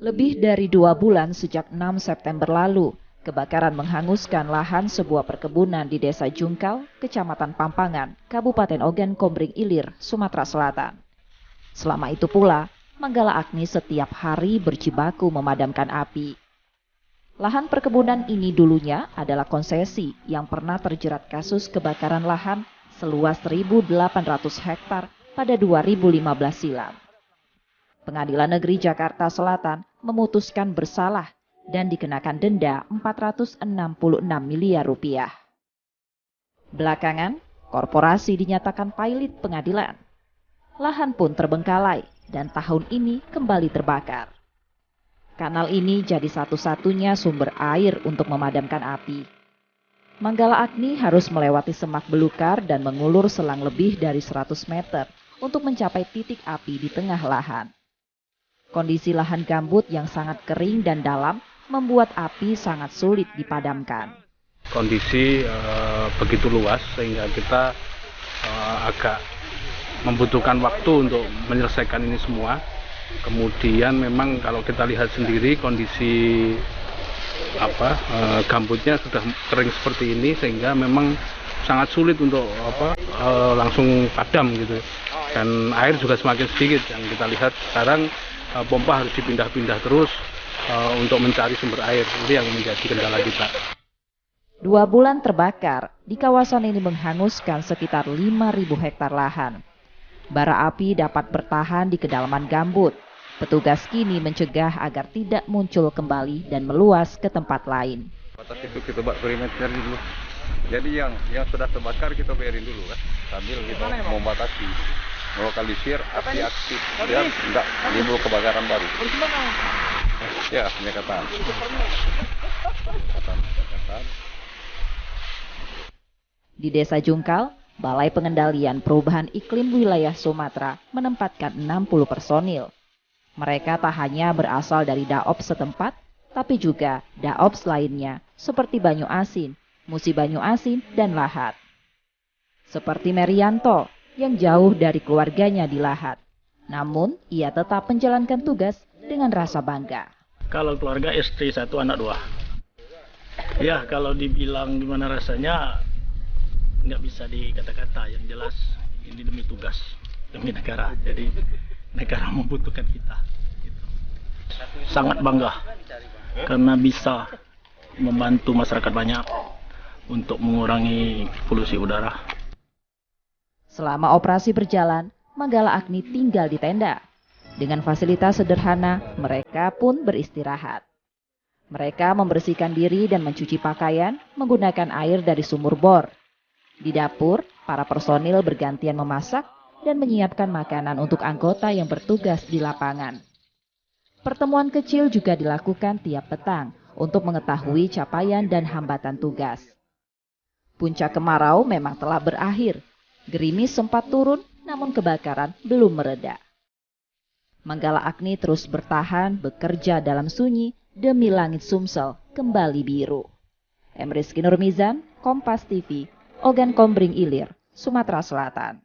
Lebih dari 2 bulan sejak 6 September lalu, kebakaran menghanguskan lahan sebuah perkebunan di Desa Jungkal, Kecamatan Pampangan, Kabupaten Ogan Kombring Ilir, Sumatera Selatan. Selama itu pula, Manggala Agni setiap hari berjibaku memadamkan api. Lahan perkebunan ini dulunya adalah konsesi yang pernah terjerat kasus kebakaran lahan seluas 1.800 hektar pada 2015 silam. Pengadilan Negeri Jakarta Selatan memutuskan bersalah dan dikenakan denda 466 miliar rupiah. Belakangan, korporasi dinyatakan pailit pengadilan. Lahan pun terbengkalai dan tahun ini kembali terbakar. Kanal ini jadi satu-satunya sumber air untuk memadamkan api. Manggala Agni harus melewati semak belukar dan mengulur selang lebih dari 100 meter untuk mencapai titik api di tengah lahan. Kondisi lahan gambut yang sangat kering dan dalam membuat api sangat sulit dipadamkan. Kondisi begitu luas sehingga kita agak membutuhkan waktu untuk menyelesaikan ini semua. Kemudian memang kalau kita lihat sendiri kondisi gambutnya sudah kering seperti ini sehingga memang sangat sulit untuk langsung padam gitu. Dan air juga semakin sedikit yang kita lihat sekarang pompa harus dipindah-pindah terus untuk mencari sumber air. Ini yang menjadi kendala kita. 2 bulan terbakar, di kawasan ini menghanguskan sekitar 5.000 hektar lahan. Bara api dapat bertahan di kedalaman gambut. Petugas kini mencegah agar tidak muncul kembali dan meluas ke tempat lain. Batas itu kita buat perimeter dulu. Jadi yang sudah terbakar kita biarin dulu kan, sambil kita membatasi, melokalisir api aktif biar tidak timbul kebakaran baru. Ya, penyekatan. Di Desa Jungkal, Balai Pengendalian Perubahan Iklim Wilayah Sumatera menempatkan 60 personil. Mereka tak hanya berasal dari Daops setempat, tapi juga Daops lainnya seperti Banyu Asin, Musi Banyu Asin, dan Lahat. Seperti Merianto yang jauh dari keluarganya di Lahat. Namun, ia tetap menjalankan tugas dengan rasa bangga. Kalau keluarga istri 1 anak 2. Ya, kalau dibilang gimana rasanya, nggak bisa dikata-kata. Yang jelas ini demi tugas, demi negara. Jadi negara membutuhkan kita. Sangat bangga karena bisa membantu masyarakat banyak untuk mengurangi polusi udara. Selama operasi berjalan, Manggala Agni tinggal di tenda. Dengan fasilitas sederhana, mereka pun beristirahat. Mereka membersihkan diri dan mencuci pakaian menggunakan air dari sumur bor. Di dapur, para personil bergantian memasak dan menyiapkan makanan untuk anggota yang bertugas di lapangan. Pertemuan kecil juga dilakukan tiap petang untuk mengetahui capaian dan hambatan tugas. Puncak kemarau memang telah berakhir. Gerimis sempat turun, namun kebakaran belum mereda. Manggala Agni terus bertahan bekerja dalam sunyi demi langit Sumsel kembali biru. Rizky Nurmizan, Kompas TV, Ogan Kombring Ilir, Sumatera Selatan.